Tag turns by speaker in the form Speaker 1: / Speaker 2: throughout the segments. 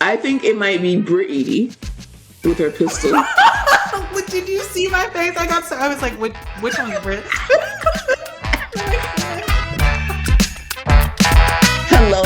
Speaker 1: I think it might be Brittany with her pistol.
Speaker 2: Did you see my face? I was like, which one's Brit?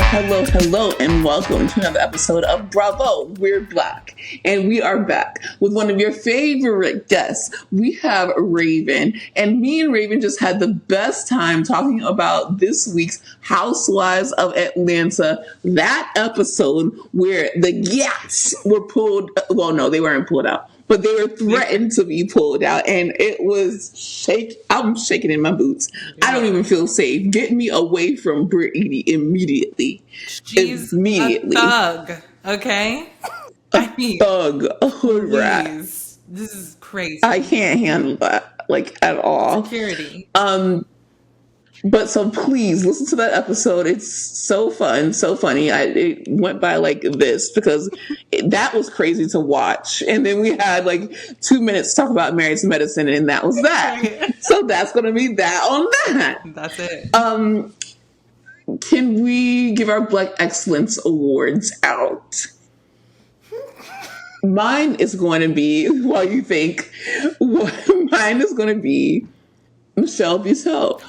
Speaker 1: Hello, and welcome to another episode of Bravo, We're Black. And we are back with one of your favorite guests. We have Raven, and me and Raven just had the best time talking about this week's Housewives of Atlanta, that episode where the Gats were pulled, well, no, they weren't pulled out, but they were threatened to be pulled out, and it was I'm shaking in my boots. Yeah. I don't even feel safe. Get me away from Brittany immediately.
Speaker 2: She's a thug, okay?
Speaker 1: A thug, a Hurrdat.
Speaker 2: This is crazy.
Speaker 1: I can't handle that, like, at all.
Speaker 2: Security.
Speaker 1: But so please listen to that episode. It's so fun, so funny. It went by like this because that was crazy to watch. And then we had like 2 minutes to talk about Married to Medicine, and that was that. So that's going to be that on that.
Speaker 2: That's it.
Speaker 1: Can we give our Black Excellence Awards out? Mine is going to be, while you think, mine is going to be Michelle Buteau.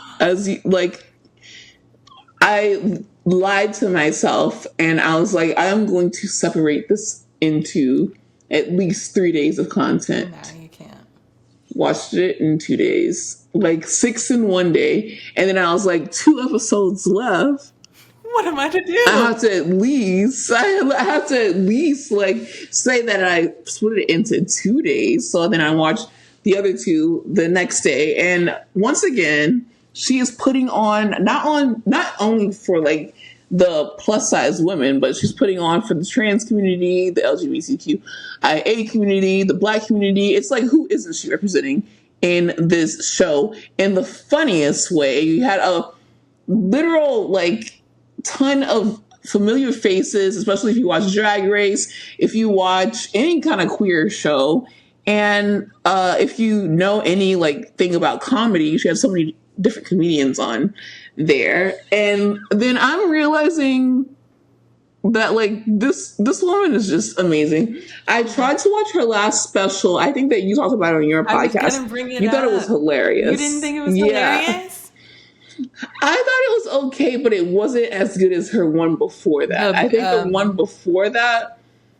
Speaker 1: I lied to myself and I was like, I'm going to separate this into at least 3 days of content.
Speaker 2: No, you can't.
Speaker 1: Watched it in 2 days, like 6 in 1 day. And then I was like, 2 episodes left.
Speaker 2: What am I to do?
Speaker 1: I have to at least like say that I split it into 2 days. So then I watched the other 2 the next day. And once again, she is putting on not only for like the plus size women, but she's putting on for the trans community, the LGBTQIA community, the Black community. It's like, who isn't she representing in this show in the funniest way? You had a literal like ton of familiar faces, especially if you watch Drag Race, if you watch any kind of queer show. And if you know any like thing about comedy, she had so many different comedians on there. And then I'm realizing that like this woman is just amazing. I tried to watch her last special. I think that you talked about it on your podcast. You thought it was hilarious.
Speaker 2: You didn't think it was hilarious?
Speaker 1: I thought it was okay, but it wasn't as good as her one before that. I think the one before that,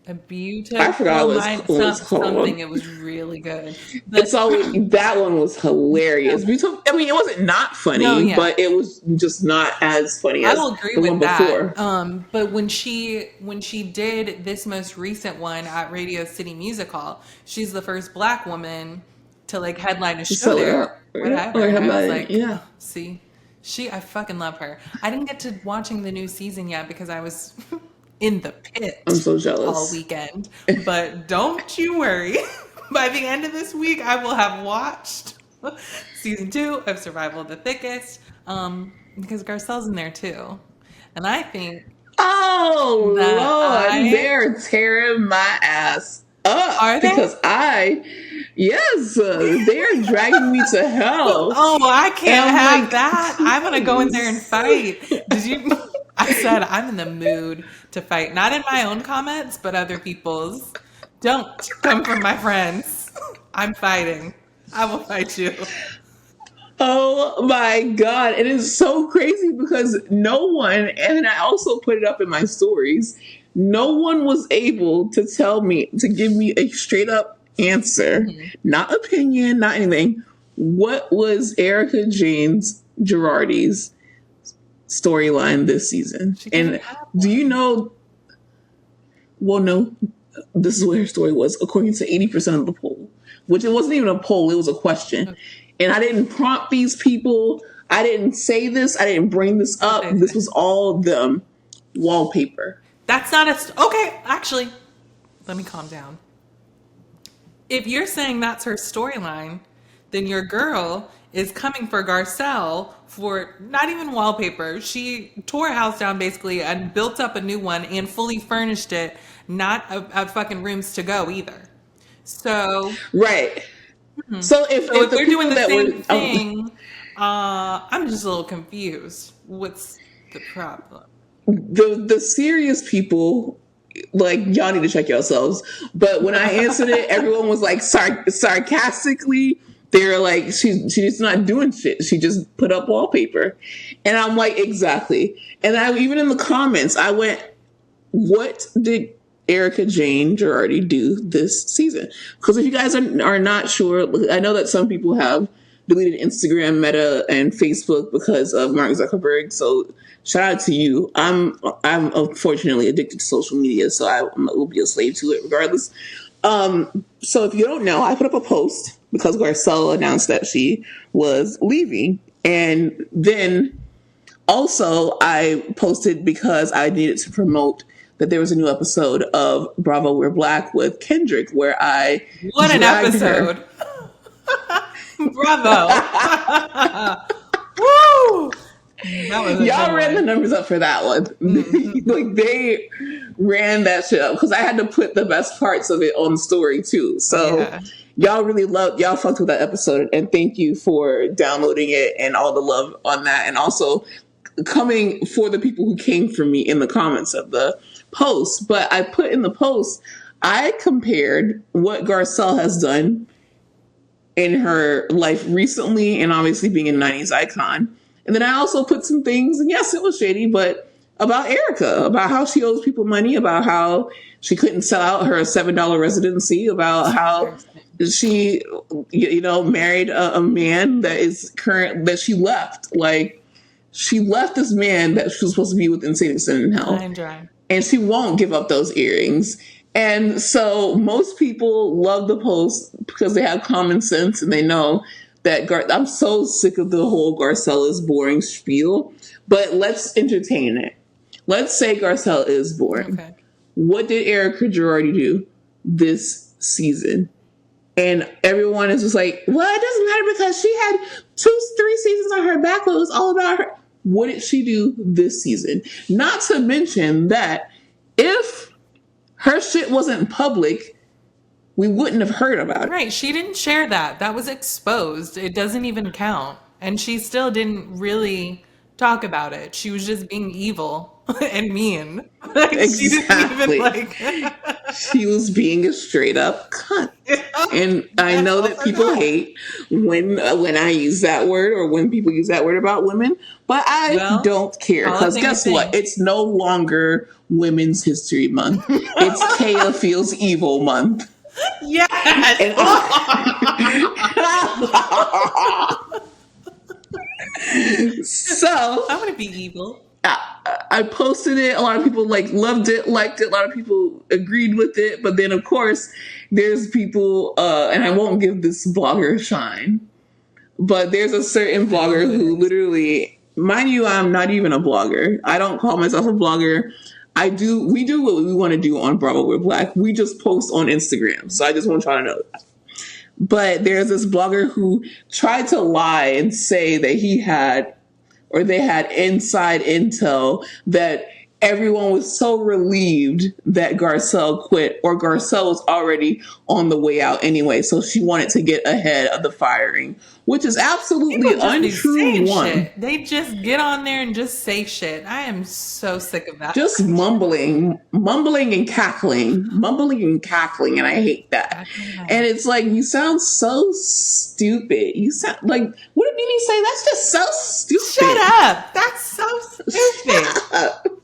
Speaker 2: a beautiful.
Speaker 1: I forgot it was
Speaker 2: something. It was really good.
Speaker 1: It's always that one was hilarious. Beautiful. I mean, it wasn't not funny, but it was just not as funny as
Speaker 2: I will agree
Speaker 1: the
Speaker 2: with
Speaker 1: one
Speaker 2: that.
Speaker 1: before.
Speaker 2: But when she did this most recent one at Radio City Music Hall, she's the first Black woman to like headline a show there. Whatever. I was like,
Speaker 1: yeah.
Speaker 2: See, I fucking love her. I didn't get to watching the new season yet because I was in the pit.
Speaker 1: I'm so jealous
Speaker 2: all weekend. But don't you worry. By the end of this week, I will have watched season 2 of Survival of the Thickest. Because Garcelle's in there too. And I think
Speaker 1: Lord, they're tearing my ass up.
Speaker 2: Are they?
Speaker 1: Because they're dragging me to hell.
Speaker 2: Oh, I can't have that. I'm gonna go in there and fight. I said I'm in the mood to fight, not in my own comments, but other people's. Don't come from my friends. I'm fighting. I will fight you.
Speaker 1: Oh my God. It is so crazy because no one, and I also put it up in my stories, no one was able to give me a straight up answer, not opinion, not anything. What was Erika Jayne's Girardi's storyline this season? And do you know? Well, no, this is what her story was according to 80% of the poll, which it wasn't even a poll, it was a question. Okay. And I didn't prompt these people. I didn't say this. I didn't bring this up. Okay. This was all them. Wallpaper.
Speaker 2: That's not okay. Actually, let me calm down. If you're saying that's her storyline, then your girl is coming for Garcelle for not even wallpaper. She tore a house down basically and built up a new one and fully furnished it. Not a fucking rooms to go either. So
Speaker 1: right. Mm-hmm. So if
Speaker 2: they're doing the same thing, I'm just a little confused. What's the problem?
Speaker 1: The serious people like, y'all need to check yourselves. But when I answered it, everyone was like sarcastically. They were like, she's just not doing shit. She just put up wallpaper. And I'm like, exactly. And even in the comments, I went, what did Erika Jayne Girardi do this season? Because if you guys are not sure, I know that some people have deleted Instagram, Meta, and Facebook because of Mark Zuckerberg. So shout out to you. I'm unfortunately addicted to social media, so I will be a slave to it regardless. So if you don't know, I put up a post because Garcelle announced that she was leaving. And then also I posted because I needed to promote that there was a new episode of Bravo We're Black with Kendrick where I
Speaker 2: What an episode. Bravo. Woo!
Speaker 1: Y'all ran the numbers up for that one. Mm-hmm. Like, they ran that shit up because I had to put the best parts of it on the story too. So y'all really y'all fucked with that episode, and thank you for downloading it and all the love on that, and also coming for the people who came for me in the comments of the post. But I put in the post, I compared what Garcelle has done in her life recently, and obviously being a 90s icon. And then I also put some things, and yes, it was shady, but about Erika, about how she owes people money, about how she couldn't sell out her $7 residency, about how she, married a man that she left. Like, she left this man that she was supposed to be with in Insane in Hell. And she won't give up those earrings. And so most people love the post because they have common sense and they know that I'm so sick of the whole Garcelle is boring spiel, but let's entertain it. Let's say Garcelle is boring. Okay. What did Erika Girardi do this season? And everyone is just like, well, it doesn't matter because she had 2-3 seasons on her back. It was all about her. What did she do this season? Not to mention that if her shit wasn't public, we wouldn't have heard about it.
Speaker 2: Right. She didn't share that. That was exposed. It doesn't even count. And she still didn't really talk about it. She was just being evil and mean.
Speaker 1: Exactly. She was being a straight up cunt. And I know that people hate when I use that word or when people use that word about women, but I don't care. Because guess what? It's no longer Women's History Month. It's Kaya Feels Evil Month.
Speaker 2: Yes.
Speaker 1: So
Speaker 2: I'm gonna be evil.
Speaker 1: I posted it. A lot of people loved it, liked it. A lot of people agreed with it. But then, of course, there's people, and I won't give this blogger shine, but there's a certain blogger who literally, mind you, I'm not even a blogger. I don't call myself a blogger. We do what we want to do on Bravo We're Black. We just post on Instagram. So I just want y'all to know that. But there's this blogger who tried to lie and say that they had inside intel that everyone was so relieved that Garcelle quit, or Garcelle was already on the way out anyway. So she wanted to get ahead of the firing, which is absolutely untrue.
Speaker 2: They just get on there and just say shit. I am so sick of that.
Speaker 1: Just mumbling and cackling. And I hate that. And it's like, you sound so stupid. You sound like, what did Mimi say? That's just so stupid.
Speaker 2: Shut up. That's so stupid.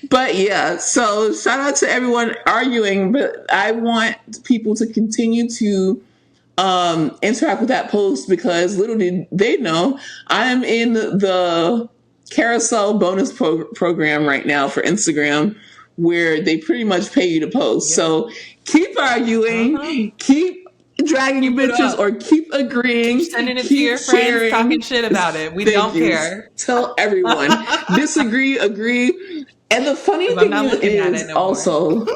Speaker 1: But yeah, so shout out to everyone arguing, but I want people to continue to interact with that post because little did they know I am in the carousel bonus program right now for Instagram where they pretty much pay you to post. Yeah. So keep arguing, keep dragging your bitches, or keep agreeing,
Speaker 2: sending it to your friends, talking shit about it. We don't care.
Speaker 1: Tell everyone. Disagree, agree. And the funny thing is also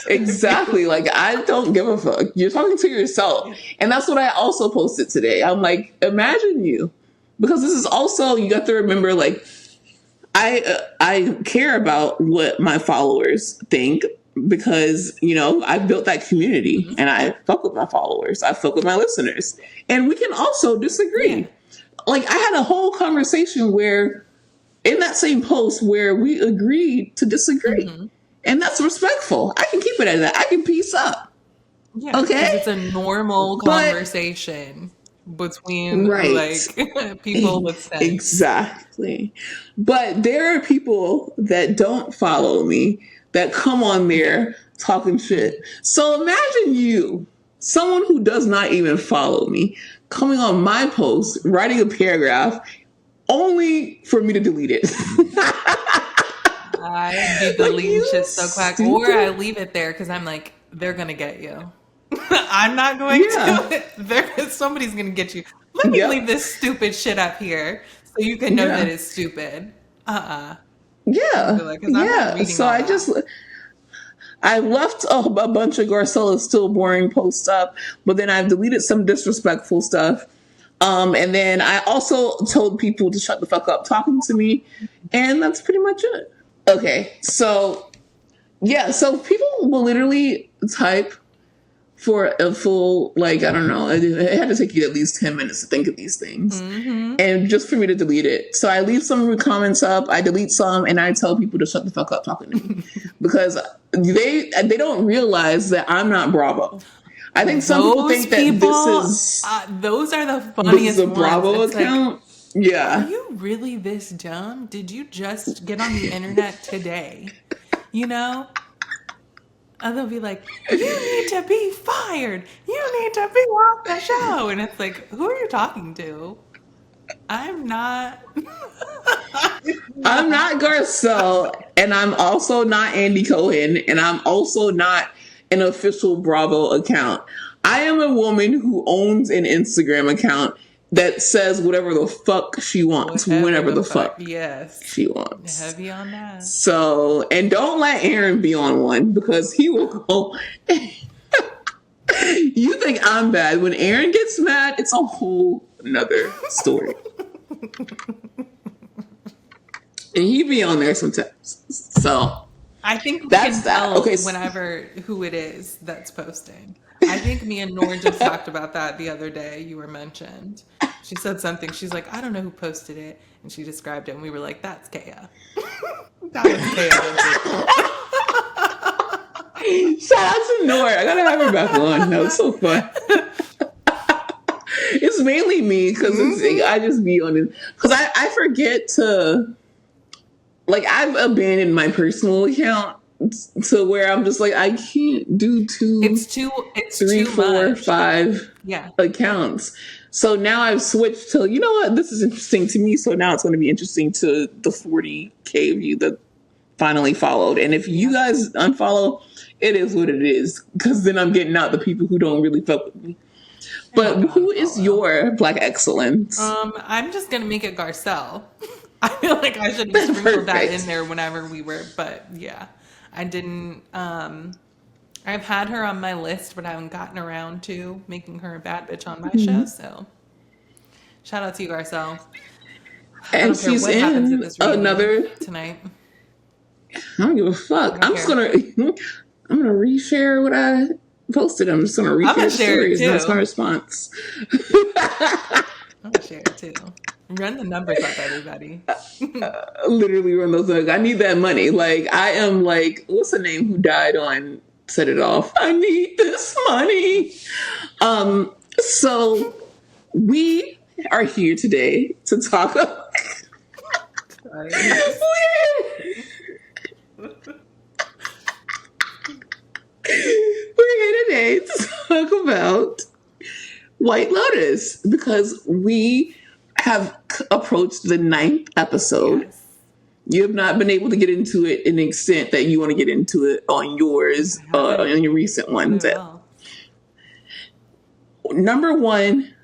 Speaker 1: exactly, like, I don't give a fuck. You're talking to yourself. And that's what I also posted today. I'm like, imagine you, because this is also, you got to remember, like, I care about what my followers think because, I've built that community and I fuck with my followers. I fuck with my listeners, and we can also disagree. Yeah. Like, I had a whole conversation where in that same post where we agreed to disagree.
Speaker 2: Mhm.
Speaker 1: And that's respectful. I can keep it at that. I can peace up.
Speaker 2: Yeah, because
Speaker 1: Okay?
Speaker 2: it's a normal
Speaker 1: But
Speaker 2: conversation between
Speaker 1: right.
Speaker 2: like people with sense.
Speaker 1: Exactly. But there are people that don't follow me that come on there talking shit. So imagine you, someone who does not even follow me, coming on my post, writing a paragraph only for me to delete it.
Speaker 2: I be deleting shit so quick, or I leave it there because I'm like, they're gonna get you. I'm not going to. Somebody's gonna get you. Let me leave this stupid shit up here so you can know that it's stupid.
Speaker 1: Yeah.
Speaker 2: Yeah.
Speaker 1: So I left a bunch of Garcella's still boring posts up, but then I've deleted some disrespectful stuff. And then I also told people to shut the fuck up talking to me. And that's pretty much it. Okay. So people will literally type for a full, like, I don't know, it had to take you at least 10 minutes to think of these things. Mm-hmm. And just for me to delete it. So I leave some comments up, I delete some, and I tell people to shut the fuck up talking to me. Because they don't realize that I'm not Bravo. I think some people think that this is...
Speaker 2: those are the funniest ones.
Speaker 1: This is a Bravo account? Like, yeah.
Speaker 2: Are you really this dumb? Did you just get on the internet today? You know? And they'll be like, you need to be fired. You need to be off the show. And it's like, who are you talking to? I'm not.
Speaker 1: I'm not Garcelle. And I'm also not Andy Cohen. And I'm also not an official Bravo account. I am a woman who owns an Instagram account that says whatever the fuck she wants, whenever the fuck she wants.
Speaker 2: Heavy on that.
Speaker 1: So, and don't let Aaron be on one because he will go. You think I'm bad. When Aaron gets mad, it's a whole nother story. And he be on there sometimes. So
Speaker 2: I think that's that. Okay, whenever who it is that's posting. I think me and Nora just talked about that the other day. You were mentioned. She said something. She's like, I don't know who posted it. And she described it. And we were like, that's Kaya. That was
Speaker 1: Kaya. Shout out to Nora. I got to have her back on. That was so fun. It's mainly me because I just be on it. Because I forget to... Like, I've abandoned my personal account to where I'm just like, I can't do three, four, 5 accounts. So now I've switched to, you know what, this is interesting to me. So now it's going to be interesting to the 40K of you that finally followed. And if you guys unfollow, it is what it is. Because then I'm getting out the people who don't really fuck with me. But who is your Black excellence?
Speaker 2: I'm just going to make it Garcelle. I feel like I should have sprinkled that in there whenever we were, but yeah. I didn't, I've had her on my list, but I haven't gotten around to making her a bad bitch on my show, so shout out to you, Garcelle.
Speaker 1: And she's in another
Speaker 2: tonight.
Speaker 1: I don't give a fuck. I'm gonna reshare what I posted. I'm just gonna reshare stories. That's my response.
Speaker 2: I'm gonna share it too. Run the numbers up, everybody.
Speaker 1: Literally run those numbers. I need that money. Like, I am like, what's the name who died on Set It Off? I need this money. So we are here today to talk about... We're here today to talk about White Lotus because we have approached the 9th episode. Yes. You have not been able to get into it in the extent that you want to get into it on yours, on your recent ones. Number 1,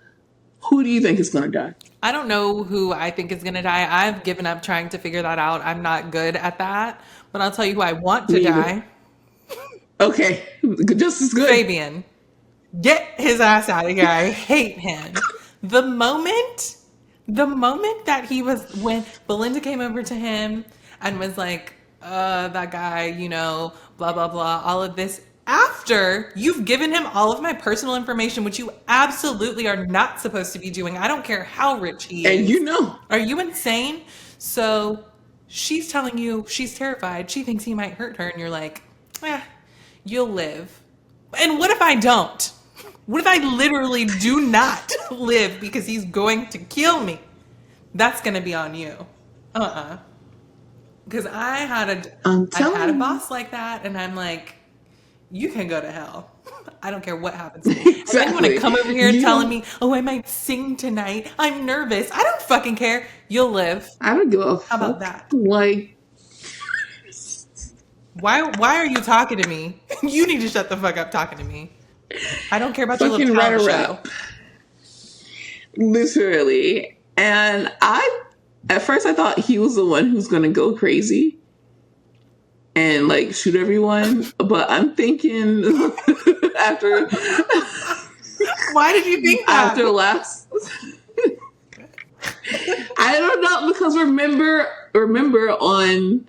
Speaker 1: who do you think is going to die?
Speaker 2: I don't know who I think is going to die. I've given up trying to figure that out. I'm not good at that. But I'll tell you who I want to die.
Speaker 1: Okay. Just as good.
Speaker 2: Fabian. Get his ass out of here. I hate him. The moment that he was, when Belinda came over to him and was like, that guy, you know, blah, blah, blah, all of this, after you've given him all of my personal information, which you absolutely are not supposed to be doing. I don't care how rich he is.
Speaker 1: And you know.
Speaker 2: Are you insane? So she's telling you she's terrified. She thinks he might hurt her. And you're like, you'll live. And what if I don't? What if I literally do not live because he's going to kill me? That's going to be on you. Because I had a boss like that, and I'm like, you can go to hell. I don't care what happens to me. Exactly. And then you want to come over here telling me, oh, I might sing tonight. I'm nervous. I don't fucking care. You'll live.
Speaker 1: I don't give a fuck.
Speaker 2: How about that?
Speaker 1: Like,
Speaker 2: why are you talking to me? You need to shut the fuck up talking to me. I don't care about your little talent show.
Speaker 1: Literally. And at first I thought he was the one who's going to go crazy and like shoot everyone. But I'm thinking after...
Speaker 2: Why did you think that?
Speaker 1: After last... I don't know, because remember on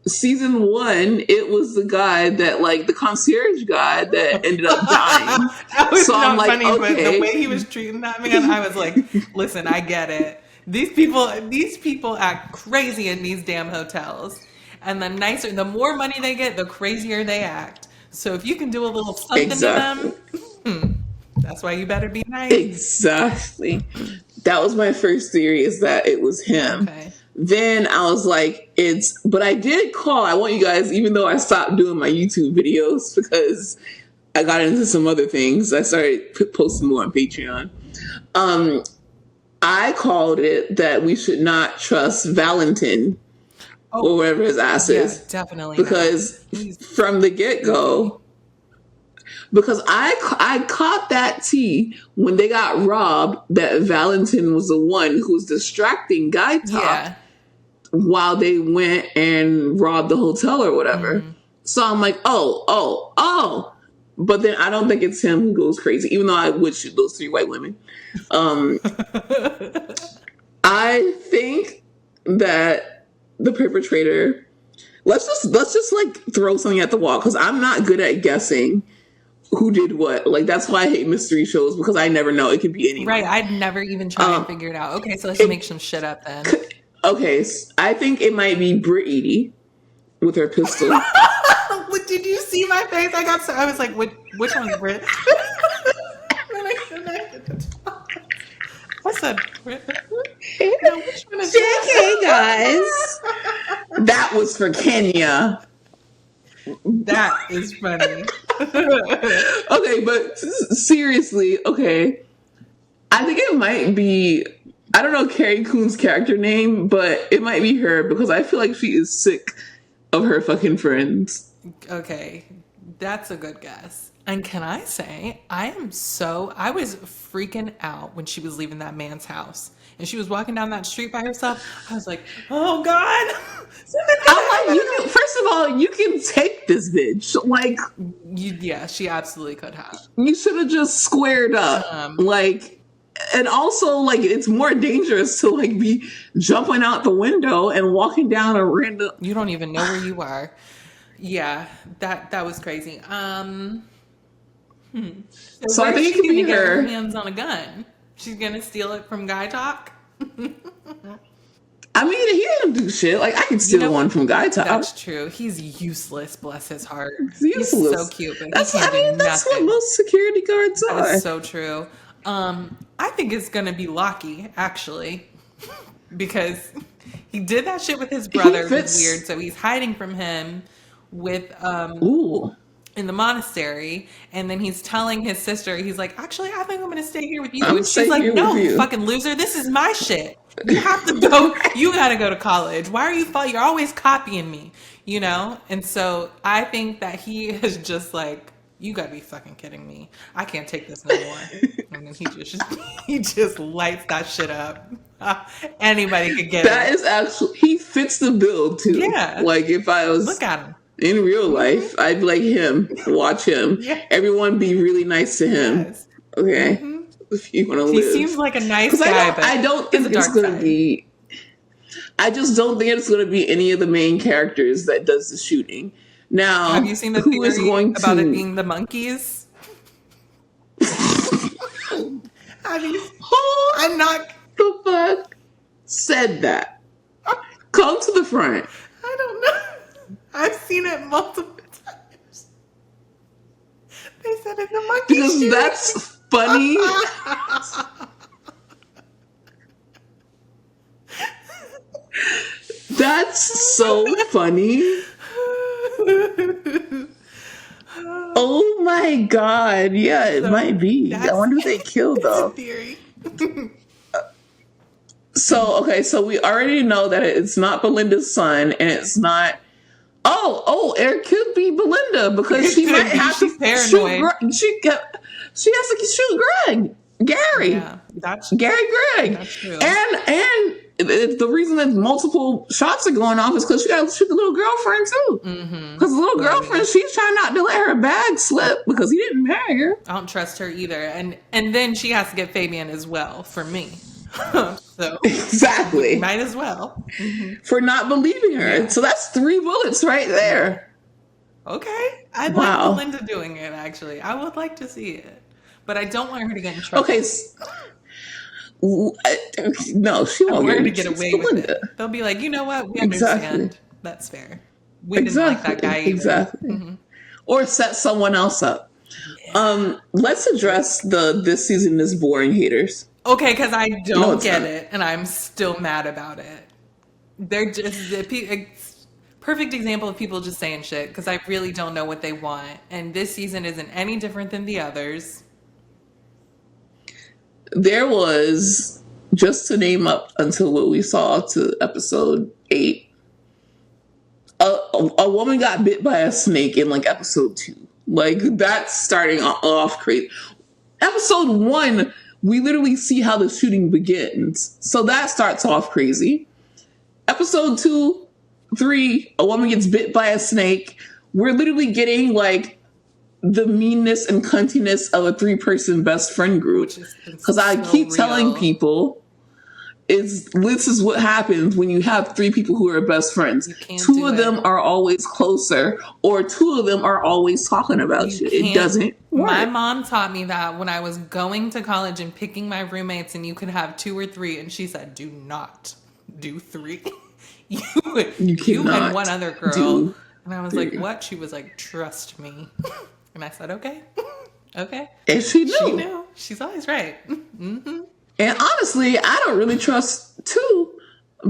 Speaker 1: season 1, it was the guy that, like, the concierge guy that ended up dying.
Speaker 2: That was
Speaker 1: so
Speaker 2: not
Speaker 1: I'm like,
Speaker 2: funny,
Speaker 1: okay.
Speaker 2: But the way he was treating that man, I was like, listen, I get it. These people act crazy in these damn hotels. And the more money they get, the crazier they act. So if you can do a little something to them, that's why you better be nice.
Speaker 1: Exactly. That was my first theory, is that it was him.
Speaker 2: Okay.
Speaker 1: Then I was like, but I did call. I want you guys, even though I stopped doing my YouTube videos because I got into some other things, I started posting more on Patreon. I called it that we should not trust Valentin or whatever his ass is.
Speaker 2: Definitely.
Speaker 1: Because from the get-go, because I caught that tea when they got robbed, that Valentin was the one who was distracting Guy Talk while they went and robbed the hotel or whatever. Mm-hmm. So I'm like, oh. But then I don't think it's him who goes crazy, even though I would shoot those 3 white women. I think that the perpetrator, let's just like throw something at the wall, because I'm not good at guessing who did what. Like, that's why I hate mystery shows, because I never know. It could be anyone.
Speaker 2: Right. I'd never even try and figure it out. Okay, so let's make some shit up then.
Speaker 1: Okay, I think it might be Britt with her pistol.
Speaker 2: Did you see my face? I was like, which one's Britt? What's that? No, which one is
Speaker 1: JK, guys. That was for Kenya.
Speaker 2: That is funny.
Speaker 1: Okay, but seriously, okay. I think it might be, I don't know Carrie Coon's character name, but it might be her, because I feel like she is sick of her fucking friends.
Speaker 2: Okay, that's a good guess. And can I say, I was freaking out when she was leaving that man's house. And she was walking down that street by herself. I was like, oh God.
Speaker 1: I'm like, first of all, you can take this bitch. Like,
Speaker 2: yeah, she absolutely could have.
Speaker 1: You should have just squared up. And also, like, it's more dangerous to, like, be jumping out the window and walking down a random...
Speaker 2: You don't even know where you are. Yeah, that was crazy.
Speaker 1: So I think it could be her.
Speaker 2: Get her hands on a gun. She's gonna steal it from Guy Talk.
Speaker 1: I mean, he didn't do shit. Like, I could steal one from Guy Talk.
Speaker 2: That's true. He's useless. Bless his heart.
Speaker 1: He's
Speaker 2: so cute, but
Speaker 1: that's what most security guards are.
Speaker 2: That's so true. I think it's gonna be Lockie, actually, because he did that shit with his brother. It was weird. So he's hiding from him with in the monastery, and then he's telling his sister, he's like, actually, I think I'm gonna stay here with you. And she's like, no, you fucking loser, this is my shit. You have to go. You gotta go to college. Why are you you're always copying me, you know? And so I think that he is just like, you gotta be fucking kidding me. I can't take this no more. And then he just lights that shit up. Anybody could get
Speaker 1: that. That is actually, he fits the bill too.
Speaker 2: Yeah.
Speaker 1: Like, if I was
Speaker 2: look at him
Speaker 1: in real life, I'd be like him. Watch him. Yeah. Everyone be really nice to him. Yes. Okay. Mm-hmm. If you want to live.
Speaker 2: He seems like a nice guy, but
Speaker 1: I don't think it's going to be. I just don't think it's going to be any of the main characters that does the shooting. Now,
Speaker 2: have you seen the theory about it being the monkeys?
Speaker 1: I'm not the fuck said that. Come to the front.
Speaker 2: I don't know. I've seen it multiple times. They said it's a monkey
Speaker 1: Because
Speaker 2: shooting.
Speaker 1: that's funny. That's so funny. Oh my god. Yeah, it might be. I wonder if they killed though.
Speaker 2: Theory.
Speaker 1: So we already know that it's not Belinda's son, and it's not. Oh, it could be Belinda because she might have to
Speaker 2: paranoid.
Speaker 1: She has to shoot Gary.
Speaker 2: Yeah,
Speaker 1: Gary Gregg.
Speaker 2: That's true.
Speaker 1: And the reason that multiple shots are going off is because she got to shoot the little girlfriend too. Because the little girlfriend, she's trying not to let her bag slip because he didn't marry her.
Speaker 2: I don't trust her either, and then she has to get Fabian as well for me. So
Speaker 1: exactly,
Speaker 2: might as well
Speaker 1: for not believing her. Yeah. So that's 3 bullets right there.
Speaker 2: Okay, I'd like Belinda doing it. Actually, I would like to see it, but I don't want her to get in trouble.
Speaker 1: Okay. No, she won't.
Speaker 2: I want her to get away with it. They'll be like, you know what? We understand. That's fair. We didn't like that guy either.
Speaker 1: Exactly. Or set someone else up. Yeah. Let's address this season is boring haters.
Speaker 2: Okay, because I don't get it, and I'm still mad about it. They're just a perfect example of people just saying shit because I really don't know what they want, and this season isn't any different than the others.
Speaker 1: There was, just to name up until what we saw to episode 8, a woman got bit by a snake in like episode 2. Like that's starting off crazy. Episode 1. We literally see how the shooting begins. So that starts off crazy. Episode 2, 3, a woman gets bit by a snake. We're literally getting like the meanness and cuntiness of a 3-person best friend group. Because I keep telling people this is what happens when you have 3 people who are best friends. 2 of them are always closer, or 2 of them are always talking about you. It doesn't work.
Speaker 2: My mom taught me that when I was going to college and picking my roommates, and you could have 2 or 3, and she said, do not do 3. you and one other girl. And I was like, what? She was like, trust me. And I said, okay. Okay.
Speaker 1: And she knew.
Speaker 2: She knew. She's always right. Mm-hmm.
Speaker 1: And honestly, I don't really trust 2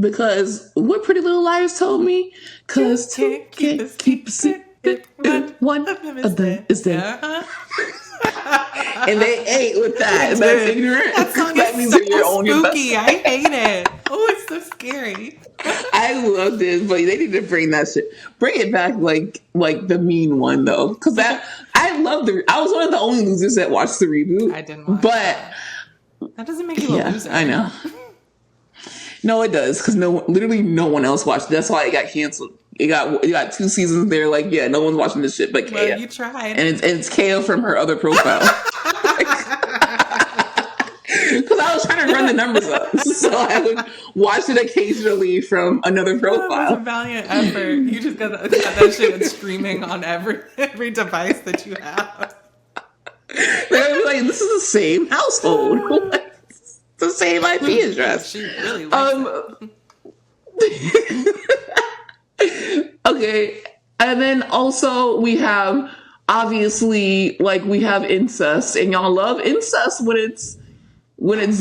Speaker 1: because what Pretty Little Liars told me, because 2 can't keep a secret, one of them is dead. And they ate with that. And that's ignorant.
Speaker 2: That means so you're on your best. I hate it. Oh, it's so scary.
Speaker 1: I love this, but they need to bring that shit. Bring it back like the mean one though, because I love I was one of the only losers that watched the reboot.
Speaker 2: I didn't watch that doesn't make you a loser.
Speaker 1: I know. No, it does, because literally no one else watched it. That's why it got canceled. You got 2 seasons there. Like, yeah, no one's watching this shit but Kaya.
Speaker 2: Well, you tried,
Speaker 1: and it's Kaya from her other profile. Because I was trying to run the numbers up, so I would watch it occasionally from another profile.
Speaker 2: That was a valiant effort. You just got that shit streaming on every device that you have.
Speaker 1: They're like, this is the same household. It's the same IP address.
Speaker 2: She really likes
Speaker 1: it. Okay. And then also we have, obviously, like, we have incest. And y'all love incest when it's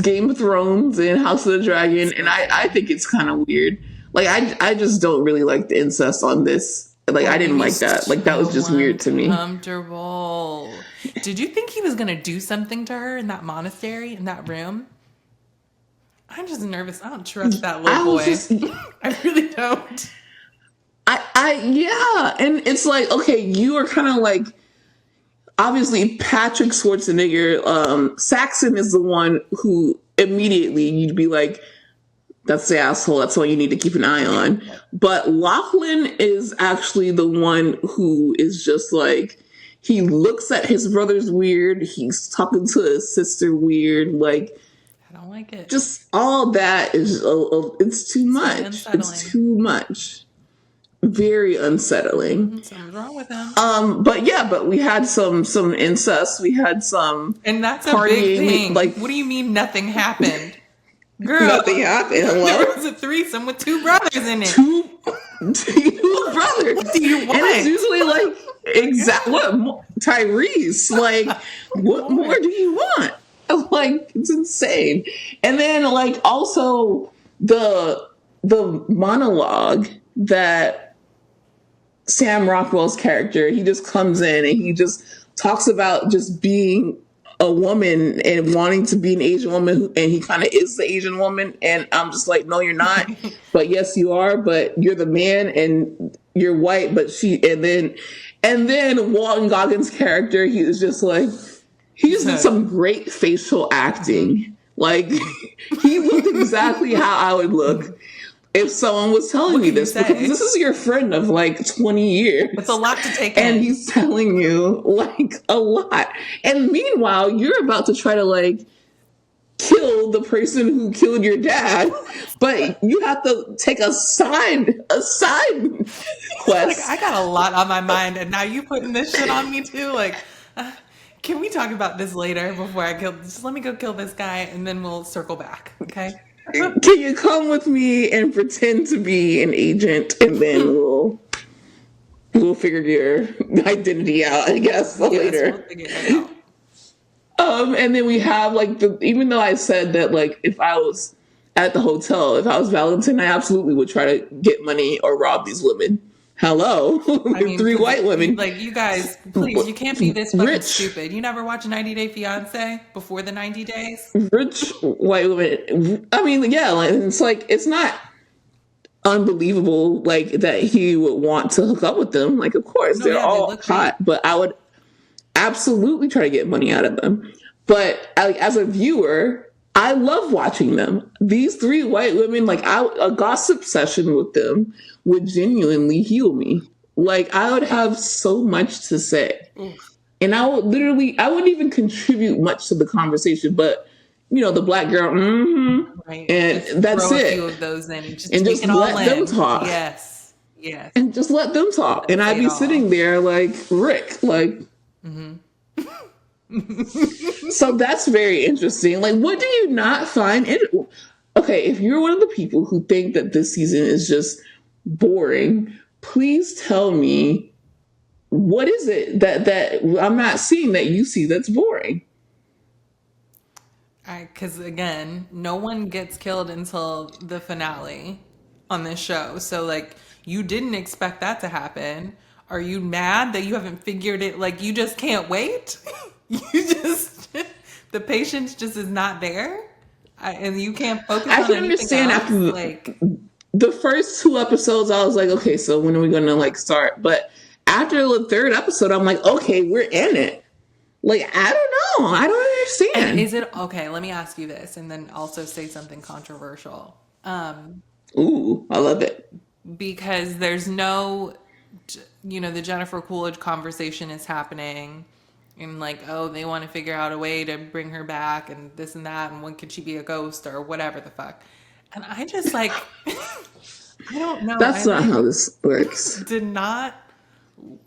Speaker 1: Game of Thrones and House of the Dragon. And I think it's kind of weird. Like, I just don't really like the incest on this. Like, I didn't like that. Like, that was just weird to me.
Speaker 2: Comfortable. Did you think he was going to do something to her in that monastery, in that room? I'm just nervous. I don't trust that little boy. I really don't.
Speaker 1: Yeah. And it's like, okay, you are kind of like, obviously Patrick Schwarzenegger, Saxon is the one who immediately you'd be like, that's the asshole. That's what you need to keep an eye on. But Lachlan is actually the one who is just like, he looks at his brothers weird. He's talking to his sister weird. Like,
Speaker 2: I don't like it.
Speaker 1: Just all that is, it's too much. It's too much. Very unsettling.
Speaker 2: Something's wrong with him.
Speaker 1: But we had some incest. We had some,
Speaker 2: and that's a big thing. Like, what do you mean nothing happened? Girl,
Speaker 1: nothing happened. Hello?
Speaker 2: There was a threesome with 2 brothers in it.
Speaker 1: Two brothers.
Speaker 2: What do you want?
Speaker 1: And it's usually like, Tyrese, like, what more do you want? Like, it's insane. And then, like, also the monologue that Sam Rockwell's character, he just comes in and he just talks about just being a woman and wanting to be an Asian woman, and he kind of is the Asian woman, and I'm just like, no, you're not, but yes, you are, but you're the man, and you're white, but and then Walton Goggins' character, he was just like, he just did some great facial acting, like he looked exactly how I would look if someone was telling me this, because this is your friend of like 20 years.
Speaker 2: It's a lot to take
Speaker 1: in. And
Speaker 2: in.
Speaker 1: he's telling you like a lot. And meanwhile, you're about to try to like kill the person who killed your dad, but you have to take a side quest.
Speaker 2: Like, I got a lot on my mind, and now you putting this shit on me too. Like, can we talk about this later before I kill? Just let me go kill this guy, and then we'll circle back. Okay.
Speaker 1: Can you come with me and pretend to be an agent, and then we'll figure your identity out, I guess, later.
Speaker 2: We'll figure it out.
Speaker 1: And then we have like even though I said that like if I was at the hotel, if I was Valentin, I absolutely would try to get money or rob these women. Hello,
Speaker 2: I mean,
Speaker 1: 3 white women.
Speaker 2: Like, you guys, please, you can't be this fucking stupid. You never watch 90 Day Fiance before the 90 days?
Speaker 1: Rich white women. I mean, yeah, like, it's like, it's not unbelievable, like, that he would want to hook up with them. Like, of course, they're all hot, but I would absolutely try to get money out of them. But like, as a viewer, I love watching them. These 3 white women, like, a gossip session with them would genuinely heal me. Like, I would have so much to say. And I wouldn't even contribute much to the conversation, but, you know, the black girl,
Speaker 2: right.
Speaker 1: And
Speaker 2: just
Speaker 1: that's
Speaker 2: throw
Speaker 1: it.
Speaker 2: A few of those in and just
Speaker 1: let them talk.
Speaker 2: Yes.
Speaker 1: And just let them talk. And I'd be sitting there like, Rick, like... So that's very interesting. Like, what do you not find okay, if you're one of the people who think that this season is just boring, please tell me, what is it that I'm not seeing that you see that's boring?
Speaker 2: Because again, no one gets killed until the finale on this show. So like, you didn't expect that to happen. Are you mad that you haven't figured it? Like, you just can't wait? The patience just is not there, and you can't focus on anything else. I can understand
Speaker 1: after the first 2 episodes, I was like, okay, so when are we going to like start? But after the 3rd episode, I'm like, okay, we're in it. Like, I don't know. I don't understand.
Speaker 2: And is it okay? Let me ask you this, and then also say something controversial.
Speaker 1: Ooh, I love it.
Speaker 2: Because there's no, the Jennifer Coolidge conversation is happening. And like, oh, they want to figure out a way to bring her back and this and that. And when could she be a ghost or whatever the fuck? And I just like, I don't know.
Speaker 1: That's not how this works.
Speaker 2: Did not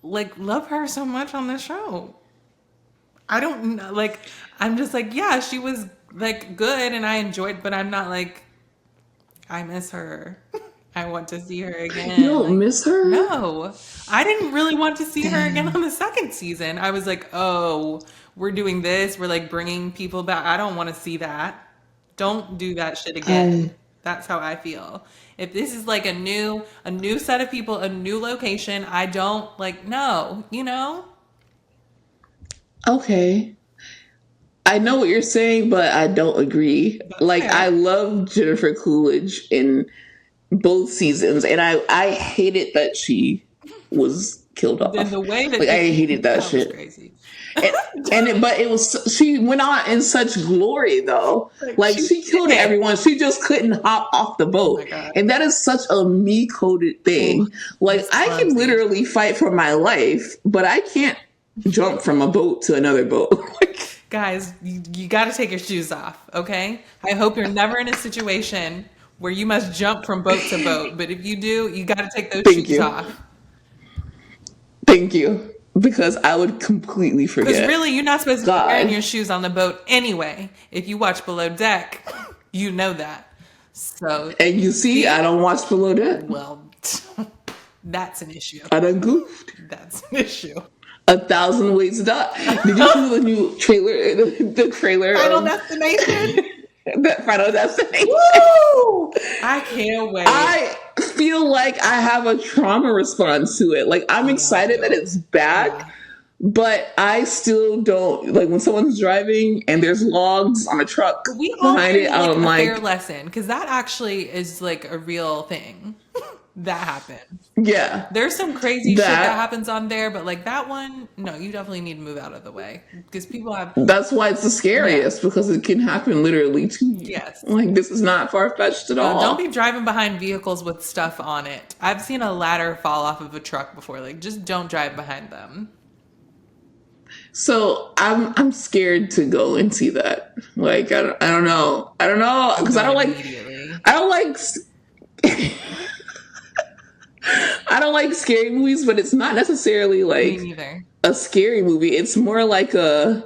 Speaker 2: like love her so much on the show. I don't know. Like, I'm just like, yeah, she was like good and I enjoyed, but I'm not like, I miss her. I want to see her again.
Speaker 1: You don't miss her?
Speaker 2: No. I didn't really want to see her again on the 2nd season. I was like, oh, we're doing this. We're like bringing people back. I don't want to see that. Don't do that shit again. That's how I feel. If this is like a new set of people, a new location, I don't like, no,
Speaker 1: Okay. I know what you're saying, but I don't agree. Like, I love Jennifer Coolidge in both seasons, and I hated that she was killed off.
Speaker 2: And the way that
Speaker 1: I hated that shit.
Speaker 2: Was crazy.
Speaker 1: But it was, she went on in such glory though. Like she killed everyone. She just couldn't hop off the boat. And that is such a me coded thing. Like, I can literally fight for my life, but I can't jump from a boat to another boat.
Speaker 2: Guys, you got to take your shoes off, okay? I hope you're never in a situation where you must jump from boat to boat. But if you do, you got to take those shoes off.
Speaker 1: Thank you. Because I would completely forget.
Speaker 2: Because really, you're not supposed to be wearing your shoes on the boat anyway. If you watch Below Deck, You know that. So,
Speaker 1: And you see, I don't watch Below Deck.
Speaker 2: well, that's an issue.
Speaker 1: I done goofed.
Speaker 2: That's an issue.
Speaker 1: 1,000 Ways to Die. Did you see the new trailer? The trailer
Speaker 2: Final
Speaker 1: of
Speaker 2: Destination.
Speaker 1: that Final Destination.
Speaker 2: Woo! I can't wait.
Speaker 1: I feel like I have a trauma response to it. Like, I'm excited that it's back, but I still don't, like, when someone's driving and there's logs on a truck
Speaker 2: We all
Speaker 1: behind
Speaker 2: need
Speaker 1: it,
Speaker 2: like
Speaker 1: I'm
Speaker 2: a
Speaker 1: like,
Speaker 2: fair lesson, because that actually is like a real thing that happened.
Speaker 1: yeah.
Speaker 2: There's some crazy shit that happens on there, but like that one, no, you definitely need to move out of the way, because people have.
Speaker 1: That's why it's the scariest, because it can happen literally to you.
Speaker 2: Yes.
Speaker 1: Like, this is not far-fetched at all.
Speaker 2: Don't be driving behind vehicles with stuff on it. I've seen a ladder fall off of a truck before. Like, just don't drive behind them.
Speaker 1: So I'm scared to go and see that. Like, I don't know, because I don't like I don't like scary movies, but it's not necessarily like a scary movie. It's more like I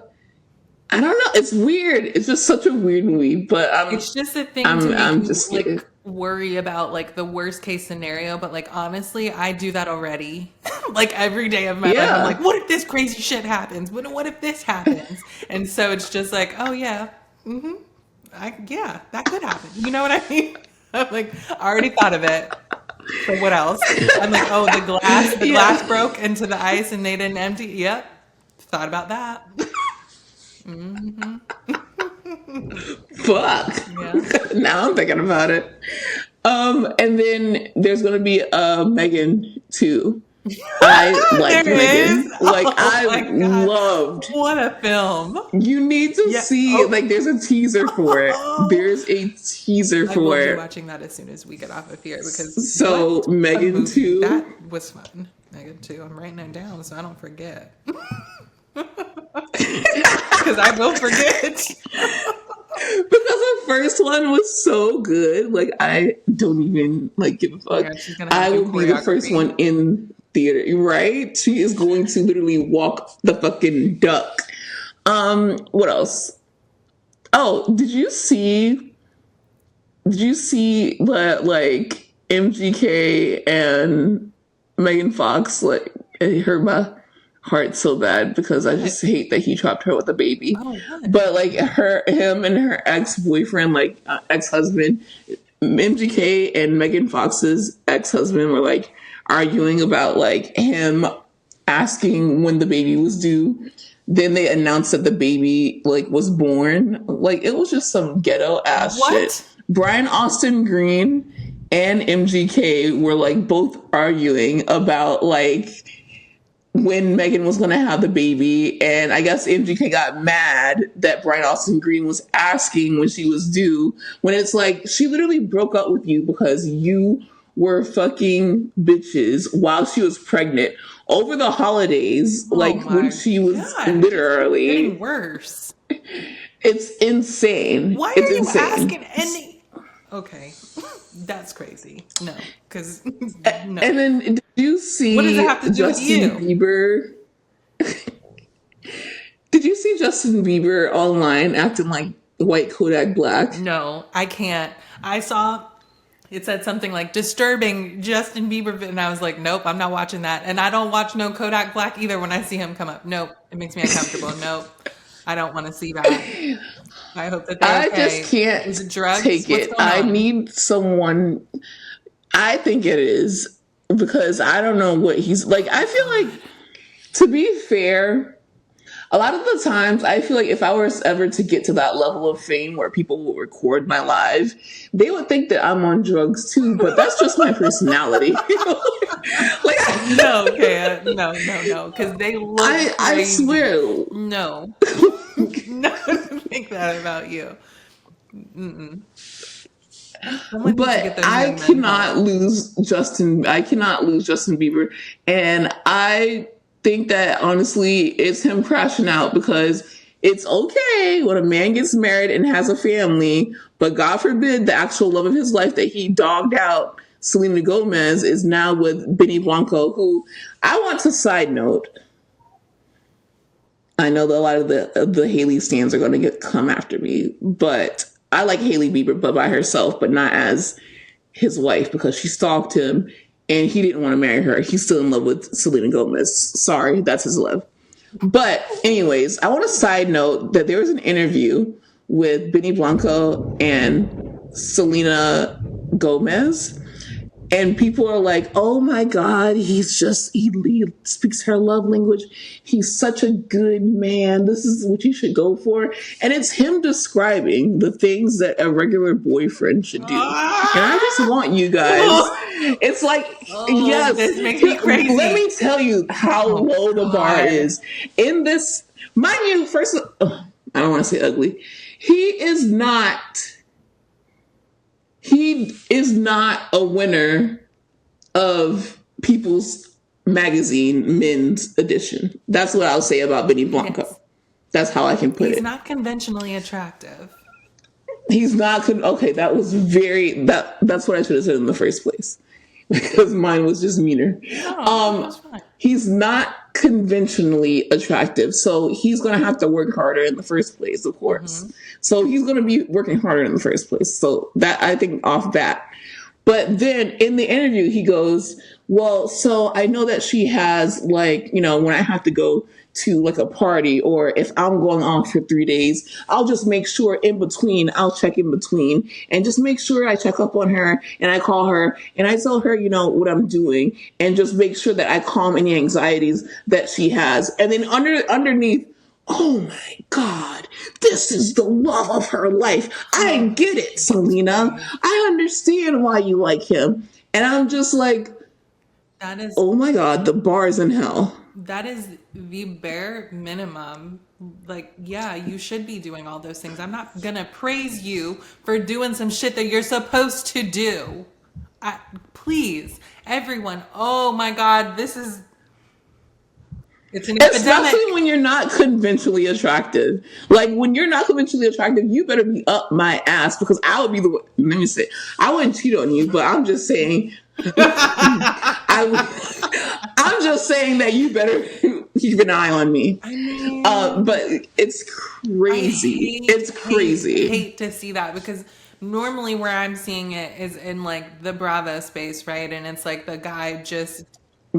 Speaker 1: don't know. It's weird. It's just such a weird movie, but
Speaker 2: it's just a thing to make you like worry about like the worst case scenario. But like honestly, I do that already. Like every day of my life, I'm like, what if this crazy shit happens? What if this happens? And so it's just like, oh yeah, that could happen. You know what I mean? I'm like, I already thought of it. So what else? I'm like, oh, the glass broke into the ice and they didn't empty. Yep, thought about that.
Speaker 1: Fuck. Yeah. Now I'm thinking about it. And then there's gonna be Megan 2. I like Megan. Like, I loved.
Speaker 2: What a film.
Speaker 1: You need to see, like, there's a teaser for it. There's a teaser for it.
Speaker 2: I'll be watching that as soon as we get off of here, because
Speaker 1: so Megan 2.
Speaker 2: That was fun. Megan 2. I'm writing it down so I don't forget. Because I will forget.
Speaker 1: Because the first one was so good. Like, I don't even like give a fuck. I will be the first one in theater, right? She is going to literally walk the fucking duck. What else? Oh, did you see that, like, MGK and Megan Fox, like, it hurt my heart so bad because I just hate that he trapped her with a baby. But like him and her ex-boyfriend, like ex-husband, MGK and Megan Fox's ex-husband were like arguing about like him asking when the baby was due. Then they announced that the baby like was born. Like, it was just some ghetto ass shit. Brian Austin Green and MGK were like both arguing about like when Megan was going to have the baby. And I guess MGK got mad that Brian Austin Green was asking when she was due, when it's like, she literally broke up with you because you were fucking bitches while she was pregnant over the holidays. Like, when she was literally
Speaker 2: getting worse.
Speaker 1: It's insane.
Speaker 2: Why
Speaker 1: it's
Speaker 2: are you
Speaker 1: insane.
Speaker 2: asking okay. That's crazy. No, because no.
Speaker 1: And then did you see
Speaker 2: what does it have to do
Speaker 1: Justin
Speaker 2: with you?
Speaker 1: Bieber? Did you see Justin Bieber online acting like white Kodak Black?
Speaker 2: No, I can't. I saw it said something like disturbing Justin Bieber, and I was like, nope, I'm not watching that. And I don't watch no Kodak Black either when I see him come up. Nope, it makes me uncomfortable. Nope, I don't want to see that. I hope that they're okay.
Speaker 1: I just can't
Speaker 2: Is it drugs?
Speaker 1: take it. I need someone. I think it is, because I don't know what he's like. I feel like, to be fair, a lot of the times I feel like if I were ever to get to that level of fame where people will record my live, they would think that I'm on drugs too, but that's just my personality. Like,
Speaker 2: no, because they look
Speaker 1: I swear.
Speaker 2: No. No, think that about you.
Speaker 1: But I cannot lose Justin Bieber, and I think that honestly it's him crashing out, because it's okay when a man gets married and has a family, but God forbid the actual love of his life that he dogged out, Selena Gomez, is now with Benny Blanco, who I want to side note. I know that a lot of the Hailey stans are going to come after me, but I like Hailey Bieber, but by herself, but not as his wife because she stalked him and he didn't want to marry her. He's still in love with Selena Gomez. Sorry, that's his love. But anyways, I want to side note that there was an interview with Benny Blanco and Selena Gomez. And people are like, oh my God, he speaks her love language. He's such a good man. This is what you should go for. And it's him describing the things that a regular boyfriend should do. And I just want you guys, it's like, yes,
Speaker 2: this makes me crazy.
Speaker 1: Let me tell you how low the bar is. In this, mind you, first, I don't want to say ugly. He is not a winner of People's Magazine men's edition. That's what I'll say about Benny Blanco. Yes. That's how I can put it.
Speaker 2: He's not conventionally attractive.
Speaker 1: He's not. Okay, that was that's what I should have said in the first place. Because mine was just meaner. He's not conventionally attractive. So he's going to have to work harder in the first place, of course. Mm-hmm. So he's going to be working harder in the first place. So that, I think, off that. But then in the interview, he goes, well, so I know that she has, like, you know, when I have to go to like a party or if I'm going off for 3 days, I'll just make sure in between, I'll check in between and just make sure I check up on her and I call her and I tell her, you know, what I'm doing and just make sure that I calm any anxieties that she has. And then underneath, oh my God, this is the love of her life. I get it, Selena. I understand why you like him. And I'm just like, that is, oh my God, the bar is in hell.
Speaker 2: That is the bare minimum. Like, yeah, you should be doing all those things. I'm not going to praise you for doing some shit that you're supposed to do. Please, everyone. Oh my God, it's an epidemic.
Speaker 1: Especially when you're not conventionally attractive. Like, when you're not conventionally attractive, you better be up my ass because I would be the one. Let me say, I wouldn't cheat on you, but I'm just saying. I'm just saying that you better keep an eye on me. I mean, but it's crazy. It's crazy.
Speaker 2: I hate to see that because normally where I'm seeing it is in like the Bravo space, right? And it's like the guy just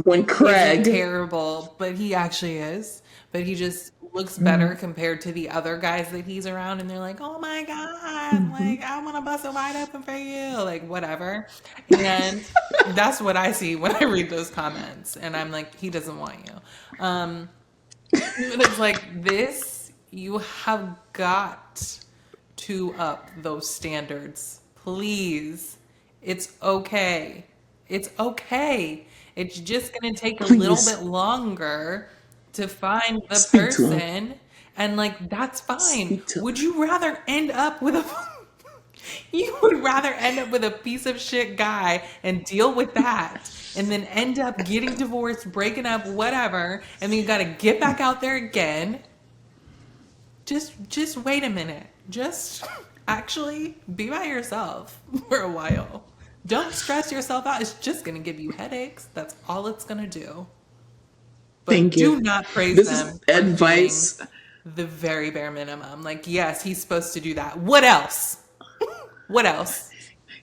Speaker 1: when Craig
Speaker 2: terrible, but he actually is. But he just looks better compared to the other guys that he's around, and they're like, "Oh my God, like I want to bust it wide open for you," like whatever. And that's what I see when I read those comments, and I'm like, he doesn't want you. But it's like this. You have got to up those standards, please. It's okay. It's okay. It's just gonna take a little bit longer to find the person, and like that's fine. Would you rather end up with a piece of shit guy and deal with that and then end up getting divorced, breaking up, whatever, and then you got to get back out there again? Just wait a minute. Just actually be by yourself for a while. Don't stress yourself out. It's just going to give you headaches. That's all it's going to do. But
Speaker 1: thank you.
Speaker 2: Do not praise
Speaker 1: this
Speaker 2: them.
Speaker 1: Is advice.
Speaker 2: The very bare minimum. Like, yes, he's supposed to do that. What else? What else?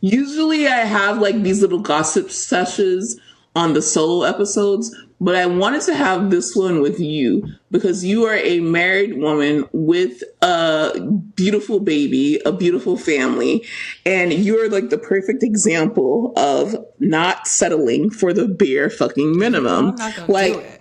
Speaker 1: Usually I have like these little gossip sessions on the solo episodes, but I wanted to have this one with you because you are a married woman with a beautiful baby, a beautiful family, and you're like the perfect example of not settling for the bare fucking minimum.
Speaker 2: I'm not gonna do it.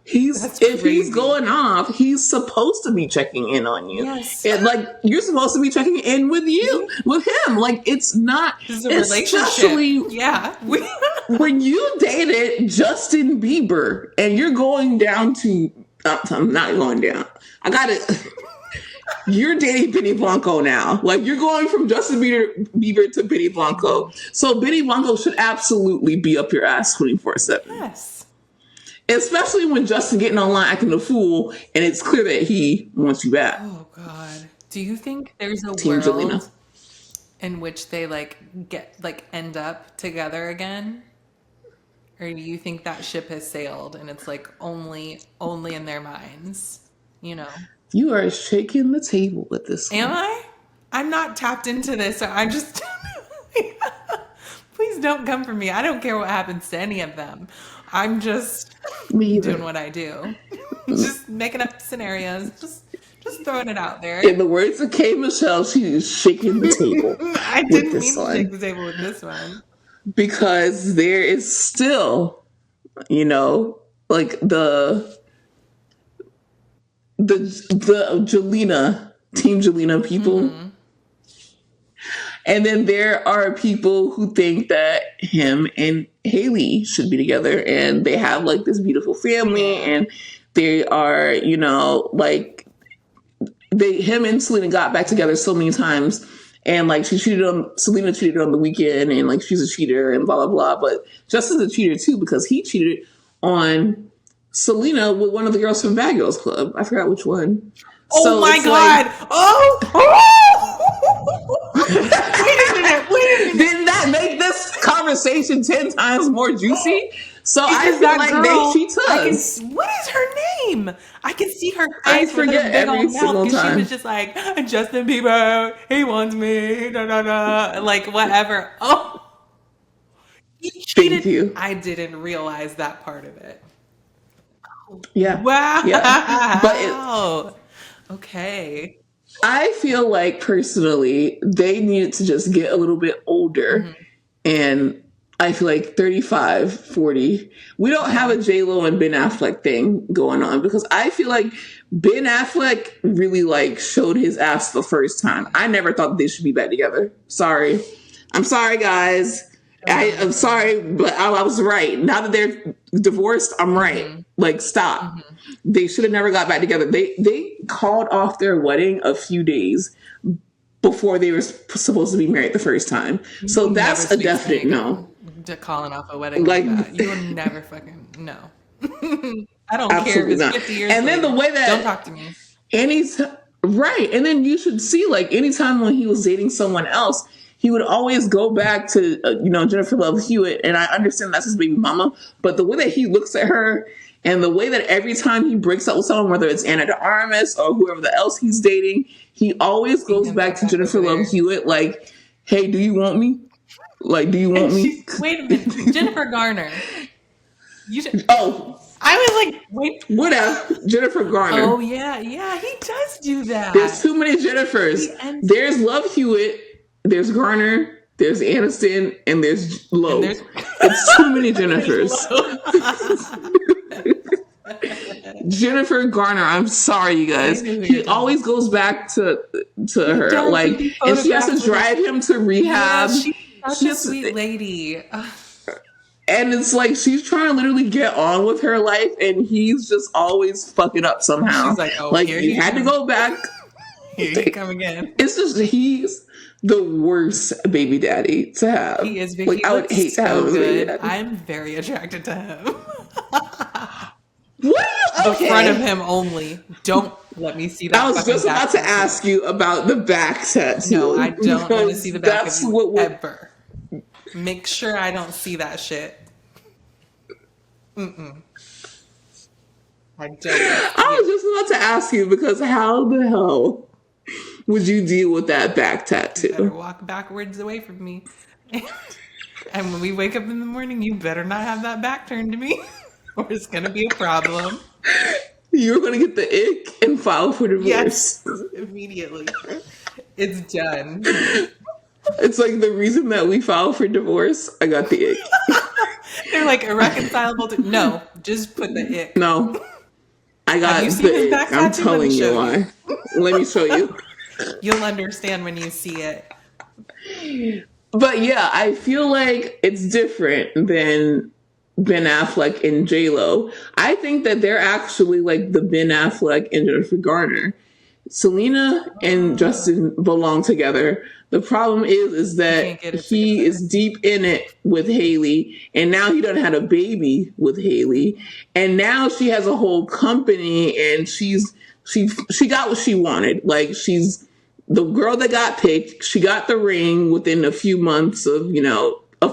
Speaker 1: If he's going off, he's supposed to be checking in on you.
Speaker 2: Yes.
Speaker 1: And like you're supposed to be checking in with you, with him. Like it's not
Speaker 2: especially
Speaker 1: when you dated Justin Bieber and you're going down to I'm not going down. I got it. You're dating Benny Blanco now. Like you're going from Justin Bieber to Benny Blanco. So Benny Blanco should absolutely be up your ass 24/7.
Speaker 2: Yes.
Speaker 1: Especially when Justin getting online acting a fool and it's clear that he wants you back.
Speaker 2: Oh God. Do you think there's a
Speaker 1: Team
Speaker 2: world
Speaker 1: Jelena.
Speaker 2: in which they end up together again? Or do you think that ship has sailed and it's like only in their minds? You know?
Speaker 1: You are shaking the table with this one.
Speaker 2: Am I? I'm not tapped into this. So I'm just... Please don't come for me. I don't care what happens to any of them. I'm just doing what I do. Just making up scenarios. Just throwing it out there.
Speaker 1: In the words of K. Michelle, she is shaking the table.
Speaker 2: I didn't mean to shake the table with this one.
Speaker 1: Because there is still, like the Jelena, Team Jelena people. Mm-hmm. And then there are people who think that him and Hailey should be together and they have like this beautiful family and they are, like him and Selena got back together so many times and like Selena cheated on the weekend and like she's a cheater and blah, blah, blah. But Justin's a cheater too because he cheated on Selena with one of the girls from Bad Girls Club. I forgot which one.
Speaker 2: Oh my God. Wait a minute.
Speaker 1: Didn't that make this conversation 10 times more juicy? So I feel like they cheat us.
Speaker 2: What is her name? I can see her face.
Speaker 1: I forget every single time.
Speaker 2: She was just like, Justin Bieber, he wants me, da da da, like whatever. Oh, he cheated.
Speaker 1: Thank you.
Speaker 2: I didn't realize that part of it.
Speaker 1: Yeah.
Speaker 2: Wow.
Speaker 1: Yeah. But
Speaker 2: okay.
Speaker 1: I feel like personally they needed to just get a little bit older. Mm-hmm. And I feel like 35, 40. We don't have a J.Lo and Ben Affleck thing going on because I feel like Ben Affleck really like showed his ass the first time. I never thought they should be back together. Sorry. I'm sorry, guys. I'm sorry, but I was right. Now that they're divorced, I'm right. Mm-hmm. Like, stop. Mm-hmm. They should have never got back together. They called off their wedding a few days before they were supposed to be married the first time. So that's a definite no.
Speaker 2: Calling off a wedding like that. You will never fucking no. I don't care if it's 50 years
Speaker 1: and then
Speaker 2: later.
Speaker 1: The way that
Speaker 2: don't talk to me.
Speaker 1: Right. And then you should see like anytime when he was dating someone else, he would always go back to Jennifer Love Hewitt, and I understand that's his baby mama, but the way that he looks at her and the way that every time he breaks up with someone, whether it's Anna de Armas or whoever else he's dating, he always goes back to Jennifer Love Hewitt like, hey, do you want me? Like, do you want me?
Speaker 2: Wait a minute. Jennifer Garner. I was like, wait.
Speaker 1: Whatever. Jennifer Garner.
Speaker 2: Oh, yeah. Yeah, he does do that.
Speaker 1: There's too many Jennifers. There's Love Hewitt. There's Garner. There's Aniston. And there's Lowe. It's too many Jennifers. Jennifer Garner. I'm sorry, you guys. He always goes back to her. Like, and she has to drive him to rehab.
Speaker 2: Yeah, she's a sweet lady.
Speaker 1: And it's like she's trying to literally get on with her life, and he's just always fucking up somehow.
Speaker 2: She's like,
Speaker 1: you had to go back.
Speaker 2: Here you come again.
Speaker 1: It's just he's the worst baby daddy to have.
Speaker 2: He is.
Speaker 1: Like, I would hate to have a baby daddy.
Speaker 2: I'm very attracted to him.
Speaker 1: What? Okay.
Speaker 2: The front of him only. Don't let me see that.
Speaker 1: I was just about to ask you about the back tattoo.
Speaker 2: No, I don't want to see the back of you ever. Make sure I don't see that shit. Mm-mm. I don't.
Speaker 1: I was just about to ask you because how the hell would you deal with that back tattoo?
Speaker 2: You better walk backwards away from me. And when we wake up in the morning, you better not have that back turned to me or it's going to be a problem.
Speaker 1: You're going to get the ick and file for divorce.
Speaker 2: Yes, immediately. It's done.
Speaker 1: It's like the reason that we filed for divorce, I got the ick.
Speaker 2: They're like irreconcilable. No, just put the ick.
Speaker 1: No, I got the ick. I'm telling you why. Let me show you.
Speaker 2: You'll understand when you see it.
Speaker 1: But yeah, I feel like it's different than Ben Affleck and J.Lo. I think that they're actually like the Ben Affleck and Jennifer Garner. Selena and Justin belong together. The problem is that he is deep in it with Hailey, and now he done had a baby with Hailey, and now she has a whole company, and she got what she wanted. Like, she's the girl that got picked. She got the ring within a few months of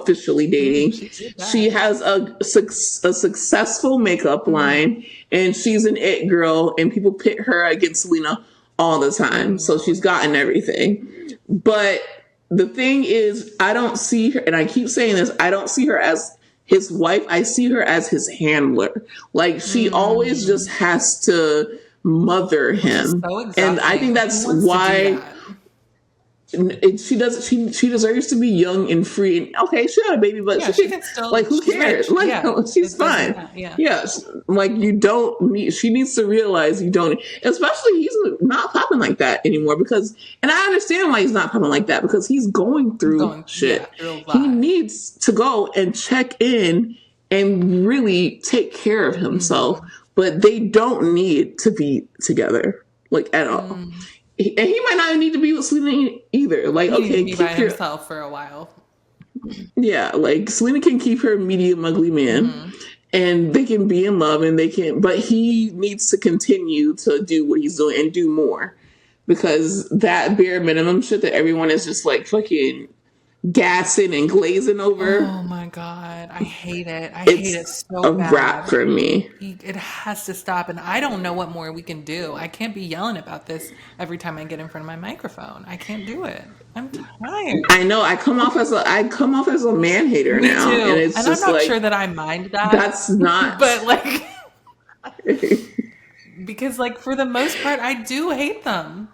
Speaker 1: officially dating.
Speaker 2: She did
Speaker 1: She
Speaker 2: that.
Speaker 1: has a successful makeup line, and she's an it girl, and people pit her against Selena all the time. So she's gotten everything. But the thing is, I don't see her, and I keep saying this, I don't see her as his wife. I see her as his handler. Like, she always just has to mother him.
Speaker 2: So
Speaker 1: And I think that's why she deserves to be young and free. And okay, she had a baby, but
Speaker 2: she can still,
Speaker 1: like, who cares?
Speaker 2: rich.
Speaker 1: Like, she's fine. Like, you don't need. She needs to realize you don't. Especially, he's not popping like that anymore because, and I understand why he's not popping like that because he's going through shit. He needs to go and check in and really take care of himself. But they don't need to be together, like, at all. And he might not need to be with Selena either. Like, okay,
Speaker 2: keep by himself for a while.
Speaker 1: Yeah, like, Selena can keep her medium ugly man, and they can be in love, and they can. But he needs to continue to do what he's doing and do more, because that bare minimum shit that everyone is just like fucking gassing and glazing over.
Speaker 2: Oh my god, I hate it. I hate it so bad.
Speaker 1: It's a wrap for me.
Speaker 2: It has to stop, and I don't know what more we can do. I can't be yelling about this every time I get in front of my microphone. I can't do it. I'm tired.
Speaker 1: I know. I come off as a man hater
Speaker 2: Me
Speaker 1: now,
Speaker 2: too.
Speaker 1: and it's
Speaker 2: and
Speaker 1: just
Speaker 2: I'm not
Speaker 1: like,
Speaker 2: sure that I mind that.
Speaker 1: That's not.
Speaker 2: But like, because like for the most part, I do hate them.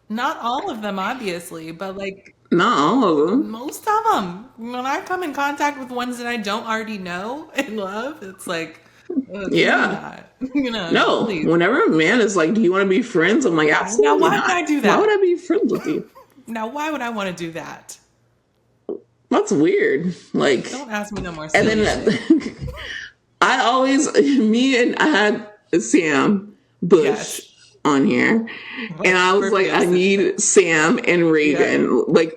Speaker 2: Not all of them, obviously, but like.
Speaker 1: Not all of them.
Speaker 2: Most of them. When I come in contact with ones that I don't already know and love, it's like,
Speaker 1: yeah. No,
Speaker 2: please.
Speaker 1: Whenever a man is like, do you want to be friends? I'm like, absolutely
Speaker 2: Now, why
Speaker 1: not.
Speaker 2: would I do that?
Speaker 1: Why would I be friends with you?
Speaker 2: Now, why would I want to do that?
Speaker 1: That's weird. Like,
Speaker 2: don't ask me no more.
Speaker 1: And then I always, I had Sam Bush on here, and I was like, I need Sam and Reagan. Yeah. Like,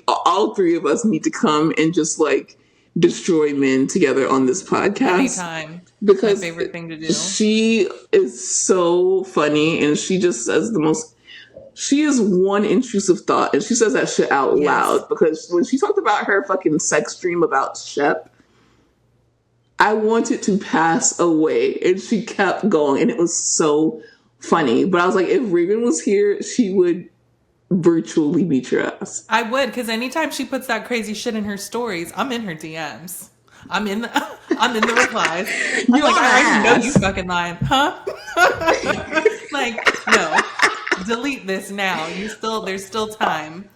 Speaker 1: all three of us need to come and just like destroy men together on this podcast.
Speaker 2: Anytime.
Speaker 1: Because
Speaker 2: my favorite thing to do.
Speaker 1: She is so funny, and she just says the most. She is one intrusive thought, and she says that shit out loud, because when she talked about her fucking sex dream about Shep, I wanted to pass away, and she kept going, and it was so funny. But I was like, if Reagan was here, she would virtually beat your ass.
Speaker 2: I would, because anytime she puts that crazy shit in her stories, I'm in her DMs. I'm in the replies. I'm like, I already know you fucking lying, huh? Like, no. Delete this now. There's still time.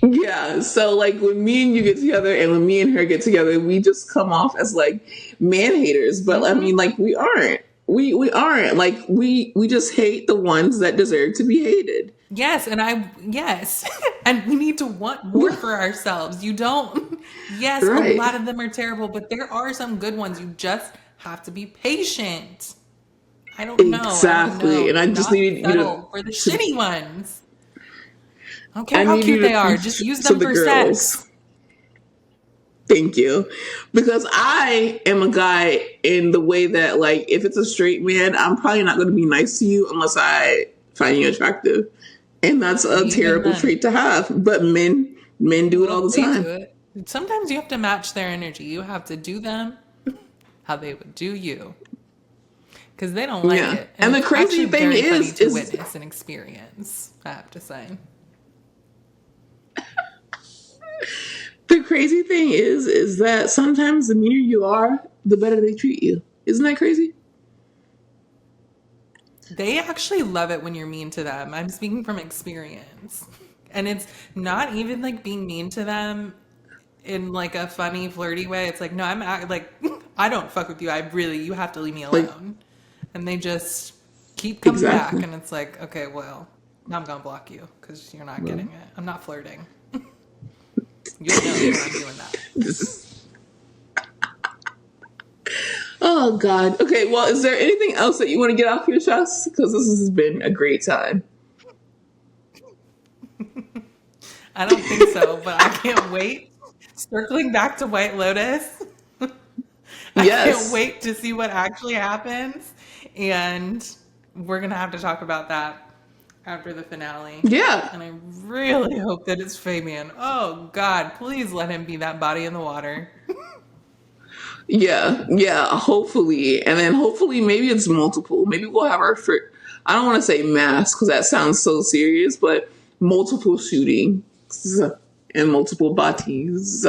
Speaker 1: Yeah, so like when me and you get together and when me and her get together, we just come off as like man haters. But I mean, like, we aren't. We aren't. Like, we just hate the ones that deserve to be hated.
Speaker 2: Yes, and and we need to want more for ourselves. You don't. Yes, right. A lot of them are terrible, but there are some good ones. You just have to be patient. I don't know.
Speaker 1: Exactly. And I just need you to
Speaker 2: for the shitty ones. I don't care how cute they are. Just use them for sex.
Speaker 1: Thank you. Because I am a guy in the way that, like, if it's a straight man, I'm probably not going to be nice to you unless I find you attractive. And that's a terrible trait to have. But men do it all the time.
Speaker 2: Sometimes you have to match their energy. You have to do them how they would do you. Because they don't like it.
Speaker 1: And the crazy thing is
Speaker 2: to witness and experience, I have to say.
Speaker 1: The crazy thing is that sometimes the meaner you are, the better they treat you. Isn't that crazy?
Speaker 2: They actually love it when you're mean to them. I'm speaking from experience. And it's not even like being mean to them in like a funny, flirty way. It's like, no, I don't fuck with you. You have to leave me alone. Like, and they just keep coming back. And it's like, okay, well, now I'm going to block you because you're not getting it. I'm not flirting. You'll know when I'm doing that.
Speaker 1: Oh, God. Okay, well, is there anything else that you want to get off your chest? Because this has been a great time.
Speaker 2: I don't think so, but I can't wait. Circling back to White Lotus. I can't wait to see what actually happens. And we're going to have to talk about that after the finale.
Speaker 1: Yeah.
Speaker 2: And I really hope that it's Fabian. Oh, God, please let him be that body in the water.
Speaker 1: Yeah, hopefully. And then hopefully maybe it's multiple. Maybe we'll have our first, I don't want to say mass because that sounds so serious, but multiple shootings and multiple bodies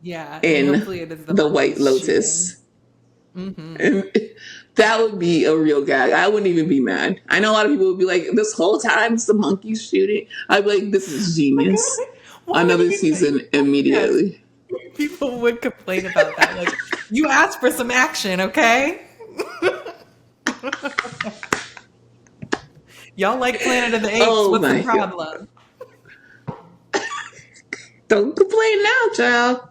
Speaker 2: Yeah, and
Speaker 1: in
Speaker 2: hopefully it is
Speaker 1: the White Lotus. And that would be a real gag. I wouldn't even be mad. I know a lot of people would be like, this whole time it's the monkeys shooting. I'd be like, this is genius. Another season immediately.
Speaker 2: Yes. People would complain about that. Like, you asked for some action, okay? Y'all like Planet of the Apes. What's the problem?
Speaker 1: Don't complain now, child.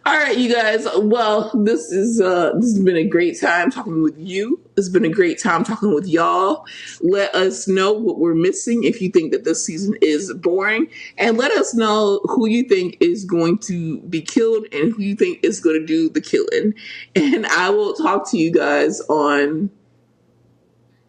Speaker 1: All right, you guys. Well, this has been a great time talking with you. It's been a great time talking with y'all. Let us know what we're missing if you think that this season is boring, and let us know who you think is going to be killed and who you think is going to do the killing. And I will talk to you guys on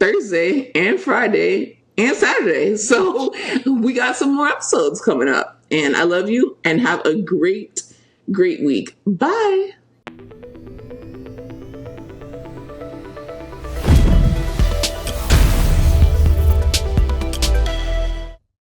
Speaker 1: Thursday and Friday and Saturday. So we got some more episodes coming up. And I love you and have a great week. Bye.